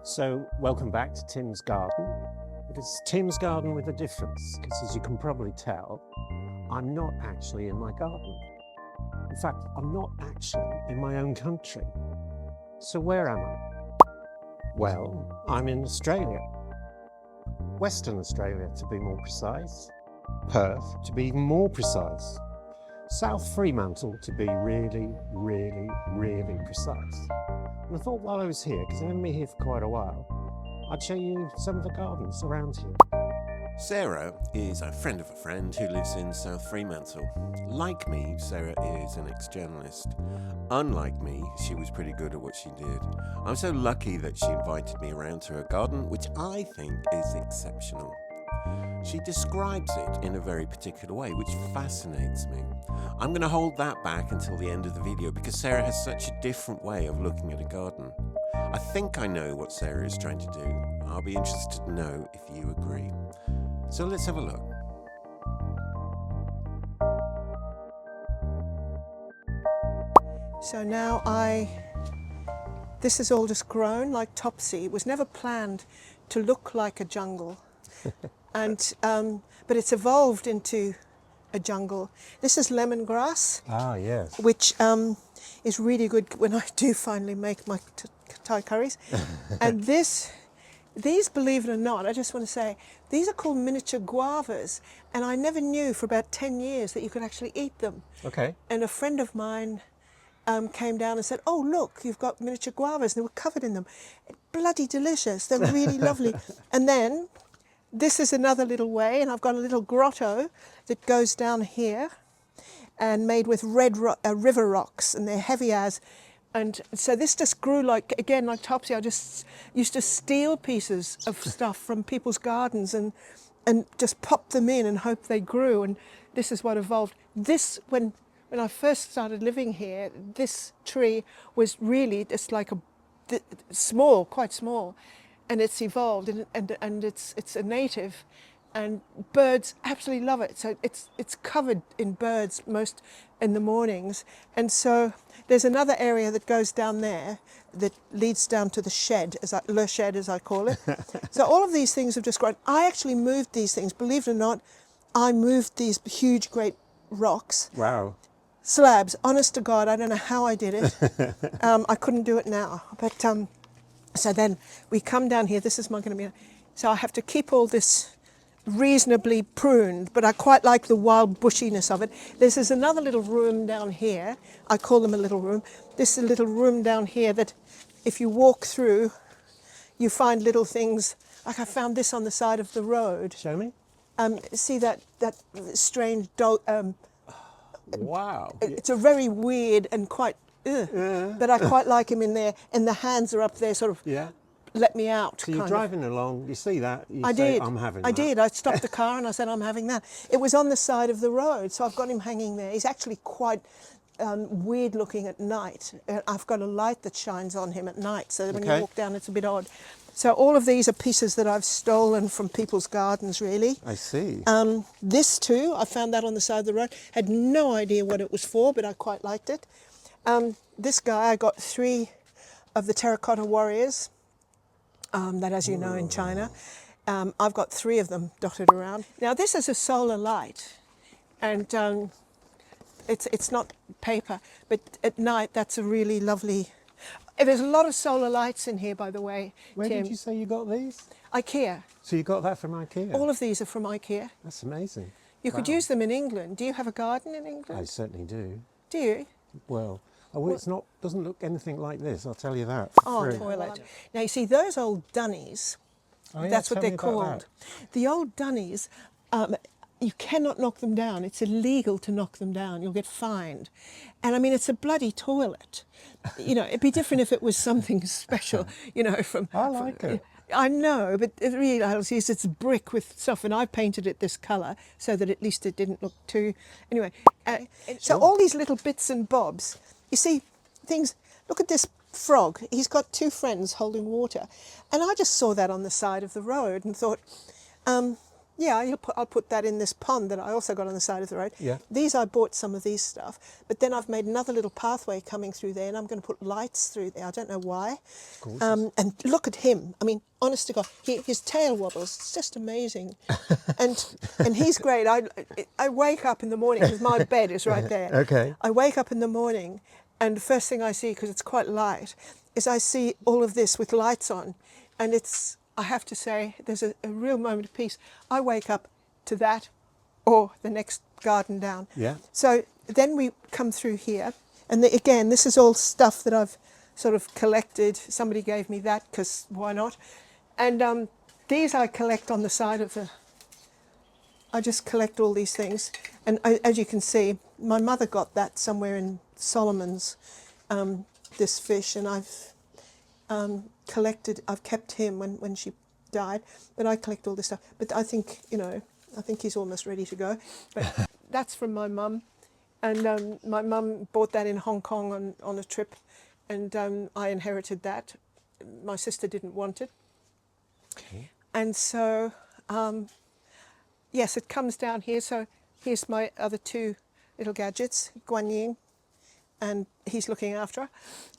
So, welcome back to Tim's Garden. But it's Tim's Garden with a difference, because as you can probably tell, I'm not actually in my garden. In fact, I'm not actually in my own country. So where am I? Well, I'm in Australia. Western Australia, to be more precise. Perth, to be even more precise. South Fremantle, to be really, really, really precise. And I thought while I was here, because I'm going to be here for quite a while, I'd show you some of the gardens around here. Sarah is a friend of a friend who lives in South Fremantle. Like me, Sarah is an ex-journalist. Unlike me, she was pretty good at what she did. I'm so lucky that she invited me around to her garden, which I think is exceptional. She describes it in a very particular way, which fascinates me. I'm going to hold that back until the end of the video because Sarah has such a different way of looking at a garden. I think I know what Sarah is trying to do. I'll be interested to know if you agree. So let's have a look. So now this is all just grown like topsy. It was never planned to look like a jungle. But it's evolved into a jungle. This is lemongrass. Ah, yes. Which is really good when I do finally make my Thai curries. And these, believe it or not, I just want to say, these are called miniature guavas. And I never knew for about 10 years that you could actually eat them. Okay. And a friend of mine came down and said, "Oh, look, you've got miniature guavas." And they were covered in them. Bloody delicious. They're really lovely. And then this is another little way, and I've got a little grotto that goes down here and made with red river rocks, and they're heavy as. And so this just grew like topsy. I just used to steal pieces of stuff from people's gardens and just pop them in and hope they grew. And this is what evolved. This, when I first started living here, this tree was really just like small, quite small. And it's evolved, and it's a native, and birds absolutely love it. So it's covered in birds most in the mornings. And so there's another area that goes down there that leads down to the shed, le shed as I call it. So all of these things have just grown. I actually moved these things, believe it or not. I moved these huge, great rocks. Wow. Slabs. Honest to God, I don't know how I did it. I couldn't do it now, but. So then we come down here, this is going to be, so I have to keep all this reasonably pruned, but I quite like the wild bushiness of it. This is another little room down here. I call them a little room. This is a little room down here that if you walk through, you find little things, like I found this on the side of the road. Show me. See that strange Wow. It's a very weird and quite but I quite like him in there, and the hands are up there, sort of. Yeah. Let me out. So you're driving along. You see that? You I say, did. I'm having. I that. did. I stopped the car and I said, "I'm having that." It was on the side of the road, so I've got him hanging there. He's actually quite weird looking at night. I've got a light that shines on him at night, so that when you walk down, it's a bit odd. So all of these are pieces that I've stolen from people's gardens, really. I see. This too, I found that on the side of the road. Had no idea what it was for, but I quite liked it. This guy, I got 3 of the terracotta warriors, that as you know in China. I've got 3 of them dotted around. Now this is a solar light, and it's not paper, but at night that's a really lovely... There's a lot of solar lights in here, by the way, Where Tim. did you say you got these? IKEA. So you got that from IKEA? All of these are from IKEA. That's amazing. You could use them in England. Do you have a garden in England? I certainly do. Do you? Well, it's not. Doesn't look anything like this. I'll tell you that. Oh, toilet. Now you see those old dunnies. That's what they're called. The old dunnies. You cannot knock them down. It's illegal to knock them down. You'll get fined. And I mean, it's a bloody toilet. You know, it'd be different if it was something special. You know, from. I like it. I know, but it really is. It's brick with stuff, and I painted it this colour so that at least it didn't look too. Anyway, so all these little bits and bobs. You see, things. Look at this frog. He's got 2 friends holding water, and I just saw that on the side of the road and thought, Yeah, I'll put that in this pond that I also got on the side of the road. Yeah. These, I bought some of these stuff, but then I've made another little pathway coming through there, and I'm going to put lights through there. I don't know why. Gorgeous. And look at him. I mean, honest to God, his tail wobbles. It's just amazing. and he's great. I wake up in the morning, because my bed is right there. Okay. I wake up in the morning, and the first thing I see, because it's quite light, is I see all of this with lights on, and it's, I have to say, there's a real moment of peace. I wake up to that or the next garden down. Yeah. So then we come through here, and again, this is all stuff that I've sort of collected. Somebody gave me that, because why not? And these I collect on the side of the... I just collect all these things. And as you can see, my mother got that somewhere in Solomon's, this fish, and I've collected, I've kept him when she died, but I collect all this stuff. But I think, you know, I think he's almost ready to go. But that's from my mum, and my mum bought that in Hong Kong on a trip, and I inherited that. My sister didn't want it. Okay. And so, yes, it comes down here. So here's my other two little gadgets, Guan Yin, and he's looking after her.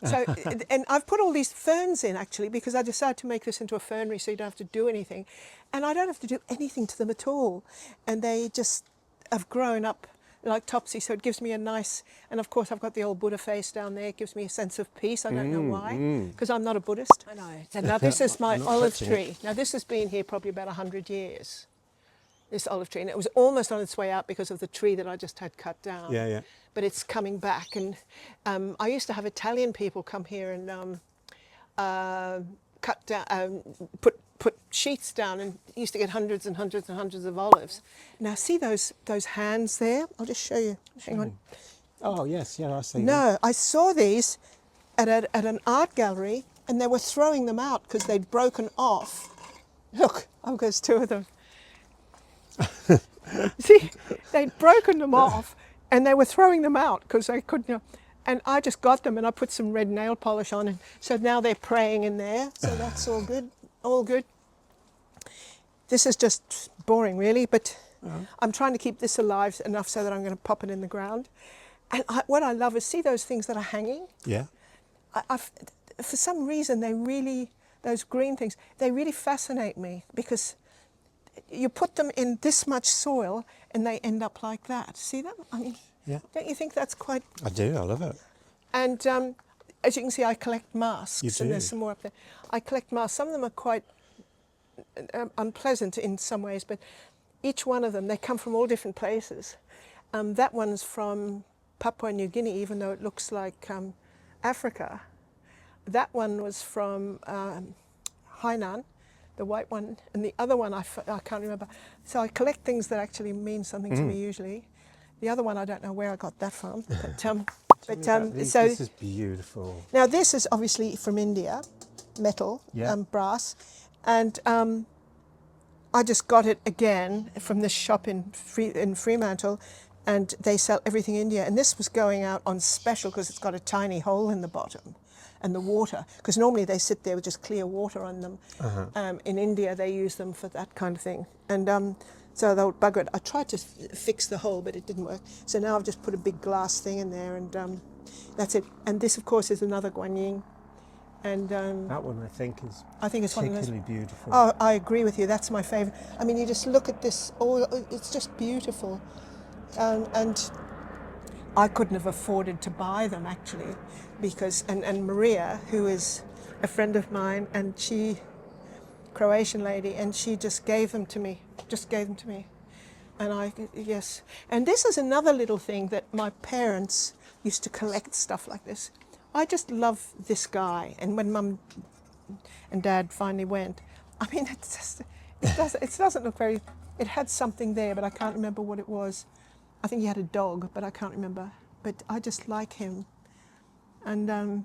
So, and I've put all these ferns in, actually, because I decided to make this into a fernery so you don't have to do anything. And I don't have to do anything to them at all. And they just have grown up like Topsy, so it gives me a nice, and of course I've got the old Buddha face down there. It gives me a sense of peace. I don't know why, because I'm not a Buddhist. I know. So now this is my olive tree. Now this has been here probably about 100 years, this olive tree. And it was almost on its way out because of the tree that I just had cut down. Yeah, yeah. But it's coming back. And I used to have Italian people come here and cut down, put sheets down, and used to get hundreds and hundreds and hundreds of olives. Now see those hands there? I'll just show you. Hang on. Oh, yes, yeah, I see. No, I saw these at an art gallery, and they were throwing them out because they'd broken off. Look, oh, there's two of them. See, they'd broken them off, and they were throwing them out because they couldn't. You know, and I just got them, and I put some red nail polish on, and so now they're praying in there. So that's all good. All good. This is just boring, really, but I'm trying to keep this alive enough so that I'm going to pop it in the ground. And what I love is, see those things that are hanging? Yeah. For some reason, those green things, they really fascinate me, because you put them in this much soil and they end up like that. See them? I mean, Yeah. don't you think that's quite... I do, I love it. And as you can see, I collect masks. You do. And there's some more up there. I collect masks. Some of them are quite unpleasant in some ways, but each one of them, they come from all different places. That one's from Papua New Guinea, even though it looks like Africa. That one was from Hainan, the white one, and the other one I can't remember. So I collect things that actually mean something to me usually. The other one, I don't know where I got that from, but This is beautiful. now this is obviously from India, metal, Yeah. brass, and I just got it again from this shop in Fremantle, and they sell everything India. And this was going out on special because it's got a tiny hole in the bottom, and the water, because normally they sit there with just clear water on them. In India, they use them for that kind of thing, and so they'll bugger it. I tried to fix the hole, but it didn't work. So now I've just put a big glass thing in there, and that's it. And this, of course, is another Guan Yin. And That one, I think, is it's one of those. particularly beautiful. Oh, I agree with you. That's my favourite. I mean, you just look at this. Oh, it's just beautiful. And I couldn't have afforded to buy them, actually, because and Maria, who is a friend of mine, and she, Croatian lady, and she just gave them to me. And yes. And this is another little thing that my parents used to collect, stuff like this. I just love this guy. And when Mum and Dad finally went, I mean, it doesn't look very... It had something there, but I can't remember what it was. I think he had a dog, but I can't remember. But I just like him. And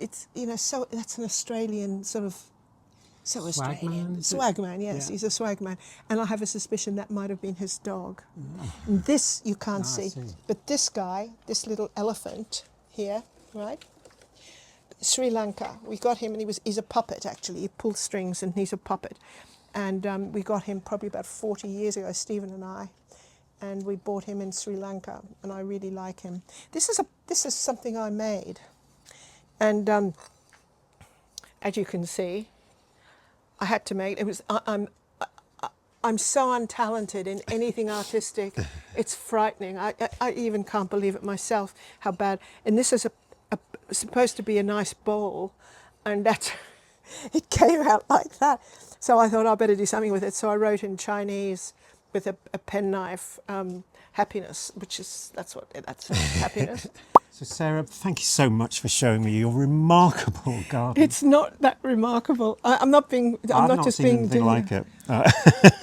it's, you know, so that's an Australian sort of... So Australian. Swagman, yes, yeah. He's a swagman. And I have a suspicion that might have been his dog. And this you can't see. But this guy, this little elephant here, right? Sri Lanka. We got him, and he's a puppet, actually. He pulls strings and he's a puppet. And we got him probably about 40 years ago, Stephen and I, and we bought him in Sri Lanka, and I really like him. This is something I made, and as you can see, I had to make it. I'm so untalented in anything artistic. It's frightening. I even can't believe it myself how bad. And this is supposed to be a nice bowl, and that's it came out like that. So I thought I better do something with it. So I wrote in Chinese with a penknife, happiness, that's happiness. So Sarah, thank you so much for showing me your remarkable garden. It's not that remarkable. I'm not being. I'm not just being. Anything like it.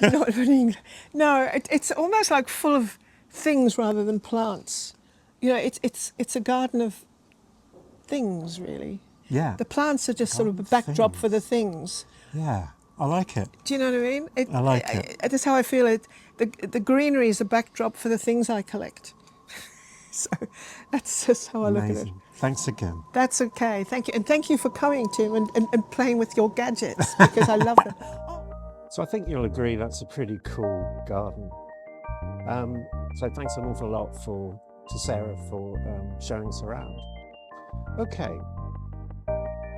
Not being, no, it's almost like full of things rather than plants. You know, it's a garden of things, really. Yeah. The plants are just sort of a backdrop for the things. Yeah, I like it. Do you know what I mean? I like it. That's how I feel it. The greenery is a backdrop for the things I collect. So that's just how I look at it. Amazing. Thanks again. That's okay. Thank you. And thank you for coming, Tim, and playing with your gadgets, because I love them. So I think you'll agree that's a pretty cool garden. So thanks an awful lot to Sarah for showing us around. Okay,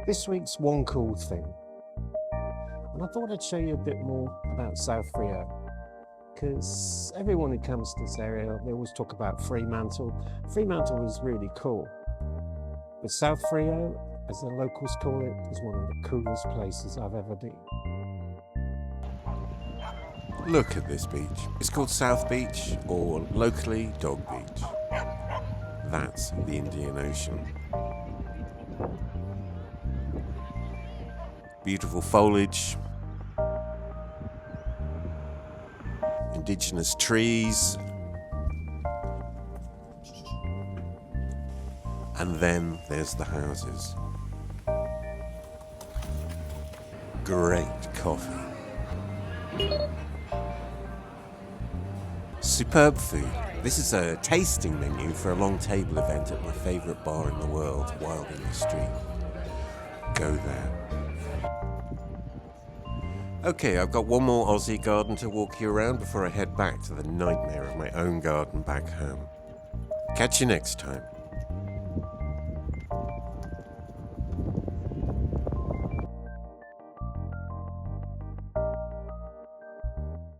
this week's one cool thing. And I thought I'd show you a bit more about South Rio, because everyone who comes to this area, they always talk about Fremantle. Fremantle is really cool. But South Rio, as the locals call it, is one of the coolest places I've ever been. Look at this beach. It's called South Beach, or locally Dog Beach. That's the Indian Ocean. Beautiful foliage, indigenous trees, and then there's the houses. Great coffee. Superb food. This is a tasting menu for a long table event at my favourite bar in the world, Wild in the Street. Go there. Okay, I've got one more Aussie garden to walk you around before I head back to the nightmare of my own garden back home. Catch you next time.